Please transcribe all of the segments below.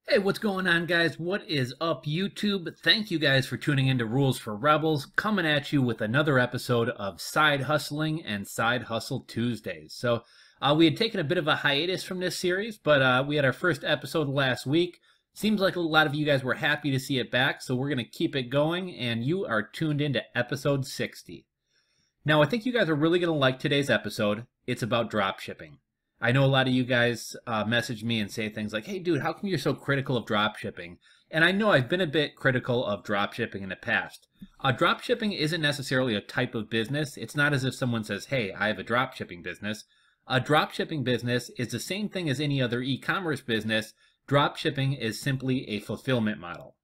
Hey, what's going on, guys? What is up, YouTube? Thank you guys for tuning into Rules for Rebels, coming at you with another episode of Side Hustling and Side Hustle Tuesdays. We had taken a bit of a hiatus from this series, but we had our first episode last week. Seems like a lot of you guys were happy to see it back, so we're going to keep it going, and you are tuned into episode 60. Now, I think you guys are really going to like today's episode. It's about drop shipping. I know a lot of you guys message me and say things like, hey, dude, how come you're so critical of drop shipping? And I know I've been a bit critical of drop shipping in the past. Drop shipping isn't necessarily a type of business. It's not as if someone says, hey, I have a drop shipping business. A drop shipping business is the same thing as any other e-commerce business. Drop shipping is simply a fulfillment model.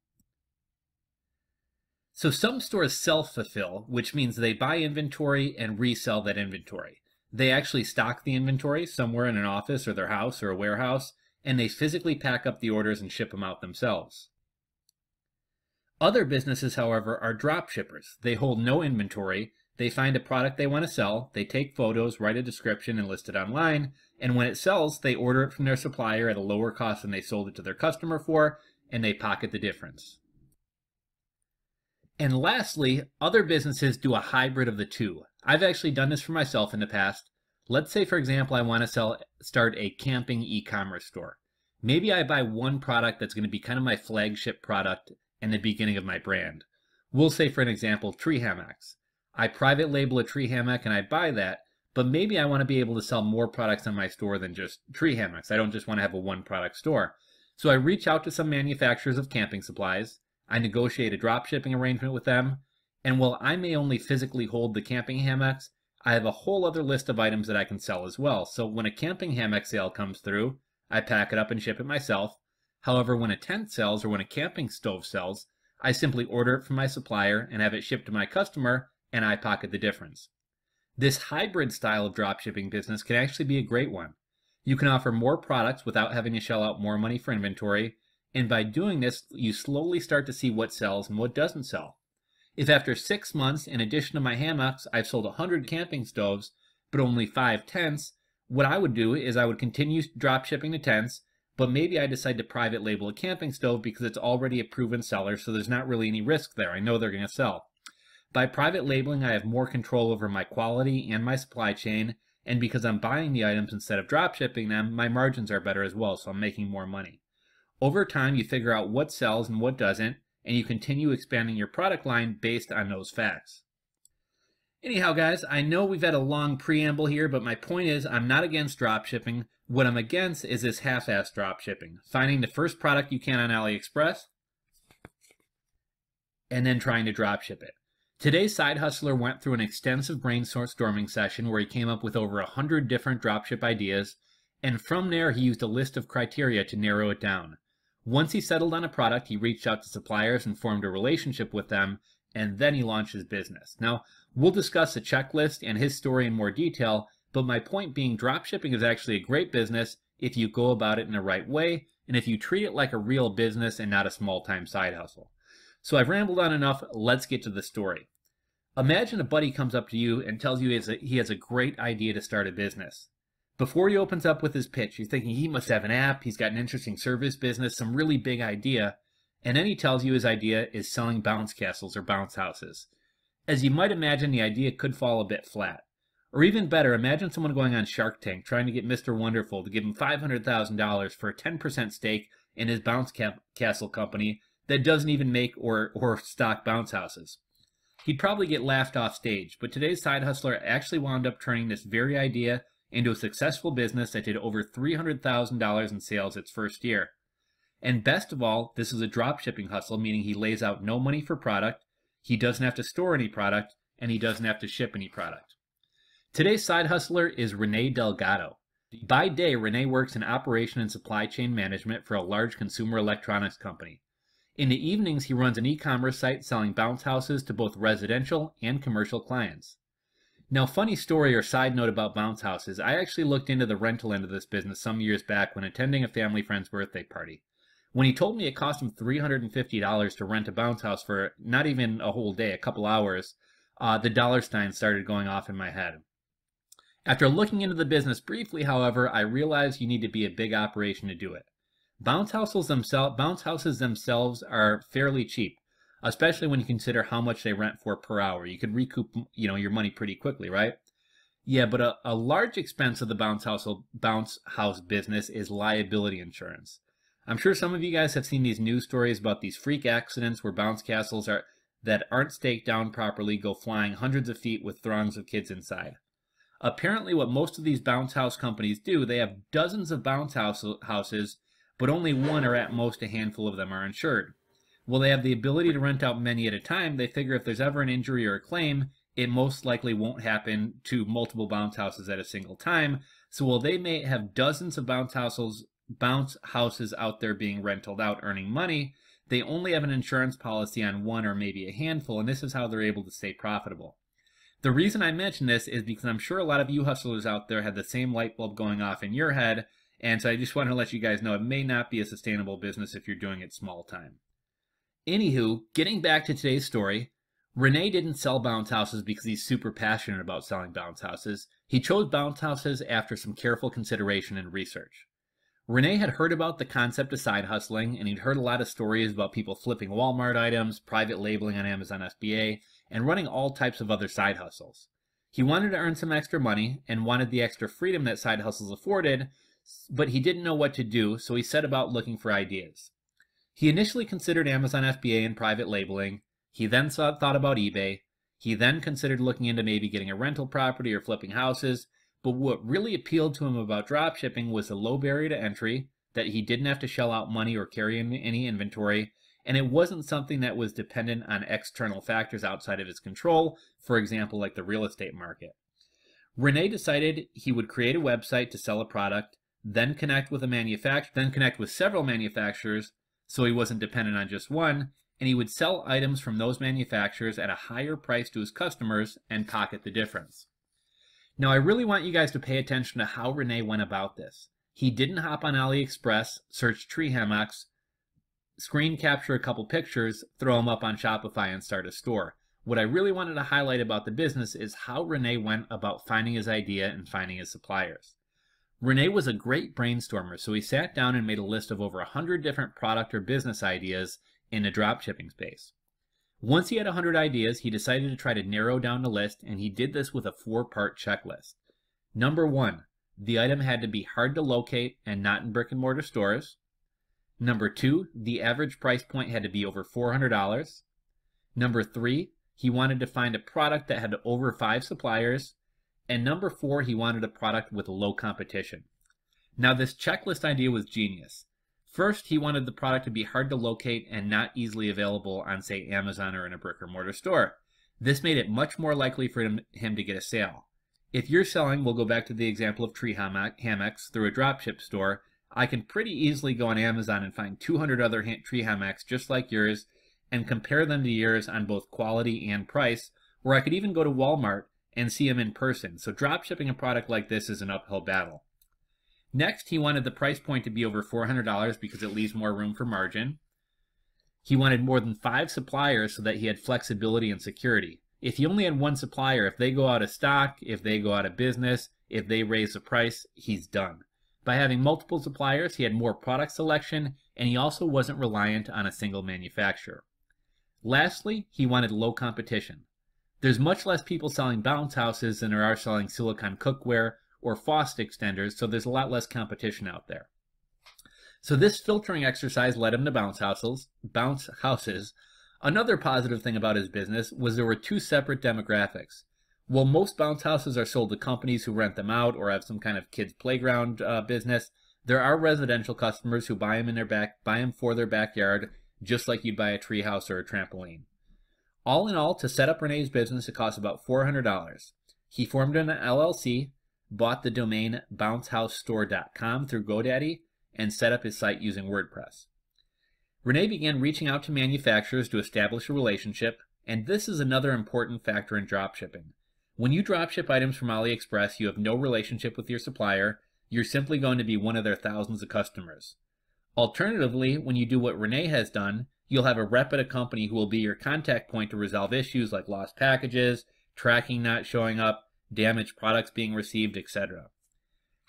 So some stores self-fulfill, which means they buy inventory and resell that inventory. They actually stock the inventory somewhere in an office or their house or a warehouse, and they physically pack up the orders and ship them out themselves. Other businesses, however, are drop shippers. They hold no inventory. They find a product they want to sell. They take photos, write a description, and list it online. And when it sells, they order it from their supplier at a lower cost than they sold it to their customer for, and they pocket the difference. And lastly, other businesses do a hybrid of the two. I've actually done this for myself in the past. Let's say, for example, I want to start a camping e-commerce store. Maybe I buy one product that's going to be kind of my flagship product and the beginning of my brand. We'll say, for an example, tree hammocks. I private label a tree hammock and I buy that, but maybe I want to be able to sell more products on my store than just tree hammocks. I don't just want to have a one product store. So I reach out to some manufacturers of camping supplies. I negotiate a drop shipping arrangement with them, and while I may only physically hold the camping hammocks, I have a whole other list of items that I can sell as well. So when a camping hammock sale comes through, I pack it up and ship it myself. However, when a tent sells or when a camping stove sells, I simply order it from my supplier and have it shipped to my customer, and I pocket the difference. This hybrid style of drop shipping business can actually be a great one. You can offer more products without having to shell out more money for inventory, and by doing this, you slowly start to see what sells and what doesn't sell. If after 6 months, in addition to my hammocks, I've sold 100 camping stoves, but only 5 tents, what I would do is I would continue drop shipping the tents, but maybe I decide to private label a camping stove because it's already a proven seller, so there's not really any risk there. I know they're going to sell. By private labeling, I have more control over my quality and my supply chain, and because I'm buying the items instead of drop shipping them, my margins are better as well, so I'm making more money. Over time, you figure out what sells and what doesn't, and you continue expanding your product line based on those facts. Anyhow, guys, I know we've had a long preamble here, but my point is I'm not against drop shipping. What I'm against is this half-ass drop shipping, finding the first product you can on AliExpress and then trying to drop ship it. Today's side hustler went through an extensive brainstorming session where he came up with over 100 different dropship ideas, and from there he used a list of criteria to narrow it down. Once he settled on a product, he reached out to suppliers and formed a relationship with them, and then he launched his business. Now, we'll discuss the checklist and his story in more detail, but my point being dropshipping is actually a great business if you go about it in the right way, and if you treat it like a real business and not a small-time side hustle. So I've rambled on enough, let's get to the story. Imagine a buddy comes up to you and tells you he has a great idea to start a business. Before he opens up with his pitch, you're thinking he must have an app, he's got an interesting service business, some really big idea, and then he tells you his idea is selling bounce castles or bounce houses. As you might imagine, the idea could fall a bit flat. Or even better, imagine someone going on Shark Tank trying to get Mr. Wonderful to give him $500,000 for a 10% stake in his bounce castle company that doesn't even make or stock bounce houses. He'd probably get laughed off stage, but today's side hustler actually wound up turning this very idea into a successful business that did over $300,000 in sales its first year. And best of all, this is a drop shipping hustle, meaning he lays out no money for product, he doesn't have to store any product, and he doesn't have to ship any product. Today's side hustler is Rene Delgado. By day, Rene works in operation and supply chain management for a large consumer electronics company. In the evenings, he runs an e-commerce site selling bounce houses to both residential and commercial clients. Now, funny story or side note about bounce houses, I actually looked into the rental end of this business some years back when attending a family friend's birthday party. When he told me it cost him $350 to rent a bounce house for not even a whole day, a couple hours, the dollar signs started going off in my head. After looking into the business briefly, however, I realized you need to be a big operation to do it. Bounce houses themselves are fairly cheap, especially when you consider how much they rent for per hour. You could recoup, your money pretty quickly, right? Yeah, but a large expense of the bounce house business is liability insurance. I'm sure some of you guys have seen these news stories about these freak accidents where bounce castles that aren't staked down properly go flying hundreds of feet with throngs of kids inside. Apparently, what most of these bounce house companies do, they have dozens of houses, but only one or at most a handful of them are insured. Well, they have the ability to rent out many at a time. They figure if there's ever an injury or a claim, it most likely won't happen to multiple bounce houses at a single time. So while they may have dozens of bounce houses out there being rented out earning money, they only have an insurance policy on one or maybe a handful, and this is how they're able to stay profitable. The reason I mention this is because I'm sure a lot of you hustlers out there had the same light bulb going off in your head, and so I just want to let you guys know it may not be a sustainable business if you're doing it small time. Anywho, getting back to today's story, Rene didn't sell bounce houses because he's super passionate about selling bounce houses. He chose bounce houses after some careful consideration and research. Rene had heard about the concept of side hustling, and he'd heard a lot of stories about people flipping Walmart items, private labeling on Amazon FBA, and running all types of other side hustles. He wanted to earn some extra money and wanted the extra freedom that side hustles afforded, but he didn't know what to do, so he set about looking for ideas. He initially considered Amazon FBA and private labeling. He then thought about eBay. He then considered looking into maybe getting a rental property or flipping houses. But what really appealed to him about dropshipping was the low barrier to entry, that he didn't have to shell out money or carry any inventory, and it wasn't something that was dependent on external factors outside of his control, for example, like the real estate market. Rene decided he would create a website to sell a product, then connect with several manufacturers, so he wasn't dependent on just one, and he would sell items from those manufacturers at a higher price to his customers and pocket the difference. Now, I really want you guys to pay attention to how Rene went about this. He didn't hop on AliExpress, search tree hammocks, screen capture a couple pictures, throw them up on Shopify, and start a store. What I really wanted to highlight about the business is how Rene went about finding his idea and finding his suppliers. Rene was a great brainstormer, so he sat down and made a list of over 100 different product or business ideas in the dropshipping space. Once he had 100 ideas, he decided to try to narrow down the list, and he did this with a 4-part checklist. Number 1, the item had to be hard to locate and not in brick and mortar stores. Number 2, the average price point had to be over $400. Number 3, he wanted to find a product that had over 5 suppliers. And number 4, he wanted a product with low competition. Now, this checklist idea was genius. First, he wanted the product to be hard to locate and not easily available on, say, Amazon or in a brick or mortar store. This made it much more likely for him to get a sale. If you're selling, we'll go back to the example of tree hammocks through a dropship store, I can pretty easily go on Amazon and find 200 other tree hammocks just like yours and compare them to yours on both quality and price, or I could even go to Walmart and see them in person. So dropshipping a product like this is an uphill battle. Next, he wanted the price point to be over $400 because it leaves more room for margin. He wanted more than 5 suppliers so that he had flexibility and security. If he only had one supplier, if they go out of stock, if they go out of business, if they raise the price, he's done. By having multiple suppliers, he had more product selection, and he also wasn't reliant on a single manufacturer. Lastly, he wanted low competition. There's much less people selling bounce houses than there are selling silicone cookware or faucet extenders, so there's a lot less competition out there. So this filtering exercise led him to bounce houses. Another positive thing about his business was there were 2 separate demographics. While most bounce houses are sold to companies who rent them out or have some kind of kids playground business, there are residential customers who buy them for their backyard, just like you'd buy a treehouse or a trampoline. All in all, to set up Rene's business, it cost about $400. He formed an LLC, bought the domain bouncehousestore.com through GoDaddy, and set up his site using WordPress. Rene began reaching out to manufacturers to establish a relationship, and this is another important factor in dropshipping. When you dropship items from AliExpress, you have no relationship with your supplier. You're simply going to be one of their thousands of customers. Alternatively, when you do what Rene has done, you'll have a rep at a company who will be your contact point to resolve issues like lost packages, tracking not showing up, damaged products being received, etc.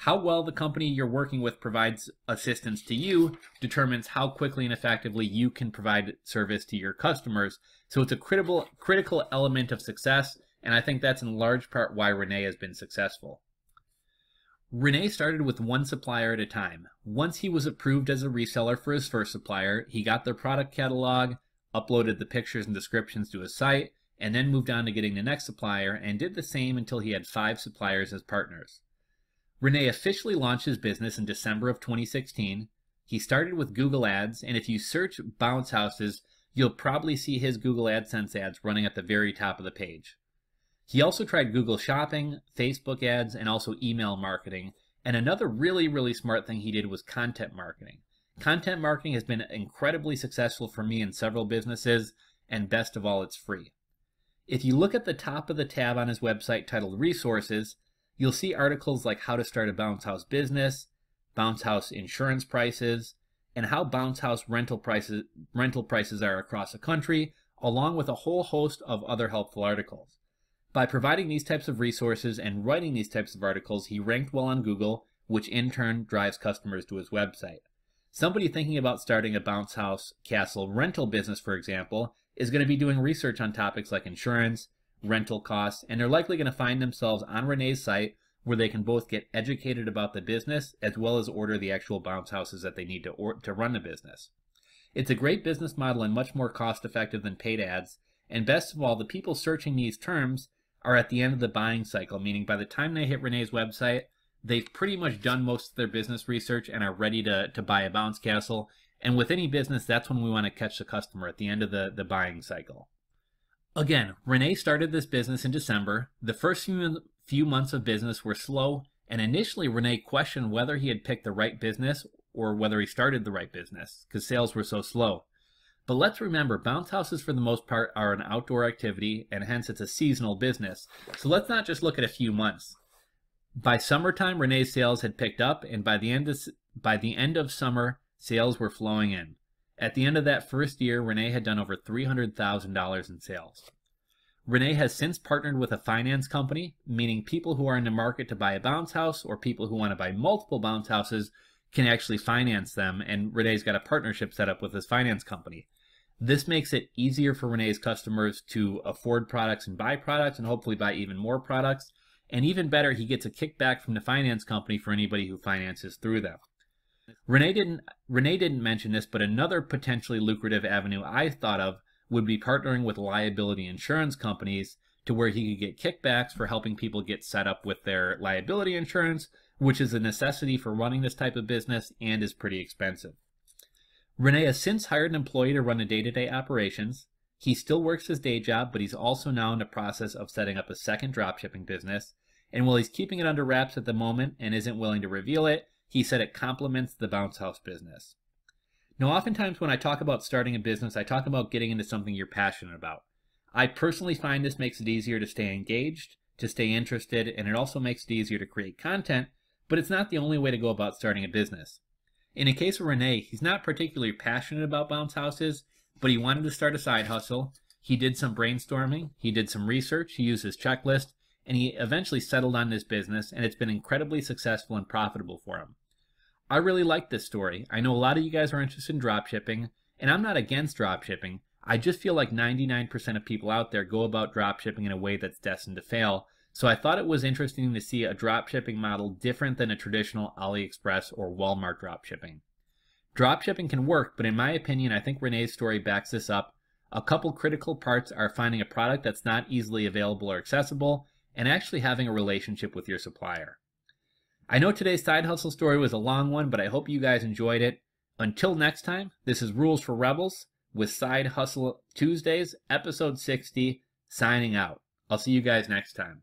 How well the company you're working with provides assistance to you determines how quickly and effectively you can provide service to your customers. So it's a critical element of success, and I think that's in large part why Renee has been successful. Renee started with one supplier at a time. Once he was approved as a reseller for his first supplier, he got their product catalog, uploaded the pictures and descriptions to his site, and then moved on to getting the next supplier, and did the same until he had 5 suppliers as partners. Renee officially launched his business in December of 2016. He started with Google Ads, and if you search bounce houses, you'll probably see his Google AdSense ads running at the very top of the page. He also tried Google Shopping, Facebook ads, and also email marketing. And another really smart thing he did was content marketing. Content marketing has been incredibly successful for me in several businesses, and best of all, it's free. If you look at the top of the tab on his website titled Resources, you'll see articles like how to start a bounce house business, bounce house insurance prices, and how bounce house rental prices are across the country, along with a whole host of other helpful articles. By providing these types of resources and writing these types of articles, he ranked well on Google, which in turn drives customers to his website. Somebody thinking about starting a bounce house castle rental business, for example, is going to be doing research on topics like insurance, rental costs, and they're likely going to find themselves on Renee's site where they can both get educated about the business as well as order the actual bounce houses that they need to run the business. It's a great business model and much more cost effective than paid ads, and best of all, the people searching these terms are at the end of the buying cycle, meaning by the time they hit Renee's website, they've pretty much done most of their business research and are ready to buy a bounce castle. And with any business, that's when we want to catch the customer, at the end of the buying cycle. Again, Renee started this business in December. The first few months of business were slow, and initially Renee questioned whether he had picked the right business or whether he started the right business, because sales were so slow. But let's remember, bounce houses for the most part are an outdoor activity, and hence it's a seasonal business. So let's not just look at a few months. By summertime, Renee's sales had picked up, and by the end of summer, sales were flowing in. At the end of that first year, Renee had done over $300,000 in sales. Renee has since partnered with a finance company, meaning people who are in the market to buy a bounce house or people who want to buy multiple bounce houses can actually finance them, and Renee's got a partnership set up with this finance company. This makes it easier for Renee's customers to afford products and buy products, and hopefully buy even more products. And even better, he gets a kickback from the finance company for anybody who finances through them. Renee didn't mention this, but another potentially lucrative avenue I thought of would be partnering with liability insurance companies to where he could get kickbacks for helping people get set up with their liability insurance, which is a necessity for running this type of business and is pretty expensive. Renee has since hired an employee to run the day-to-day operations. He still works his day job, but he's also now in the process of setting up a second dropshipping business. And while he's keeping it under wraps at the moment and isn't willing to reveal it, he said it complements the bounce house business. Now, oftentimes when I talk about starting a business, I talk about getting into something you're passionate about. I personally find this makes it easier to stay engaged, to stay interested, and it also makes it easier to create content, but it's not the only way to go about starting a business. In the case of Renee, he's not particularly passionate about bounce houses, but he wanted to start a side hustle. He did some brainstorming, he did some research, he used his checklist, and he eventually settled on this business, and it's been incredibly successful and profitable for him. I really like this story. I know a lot of you guys are interested in dropshipping, and I'm not against dropshipping. I just feel like 99% of people out there go about dropshipping in a way that's destined to fail. So I thought it was interesting to see a dropshipping model different than a traditional AliExpress or Walmart dropshipping. Dropshipping can work, but in my opinion, I think Renee's story backs this up. A couple critical parts are finding a product that's not easily available or accessible, and actually having a relationship with your supplier. I know today's side hustle story was a long one, but I hope you guys enjoyed it. Until next time, this is Rules for Rebels with Side Hustle Tuesdays, episode 60, signing out. I'll see you guys next time.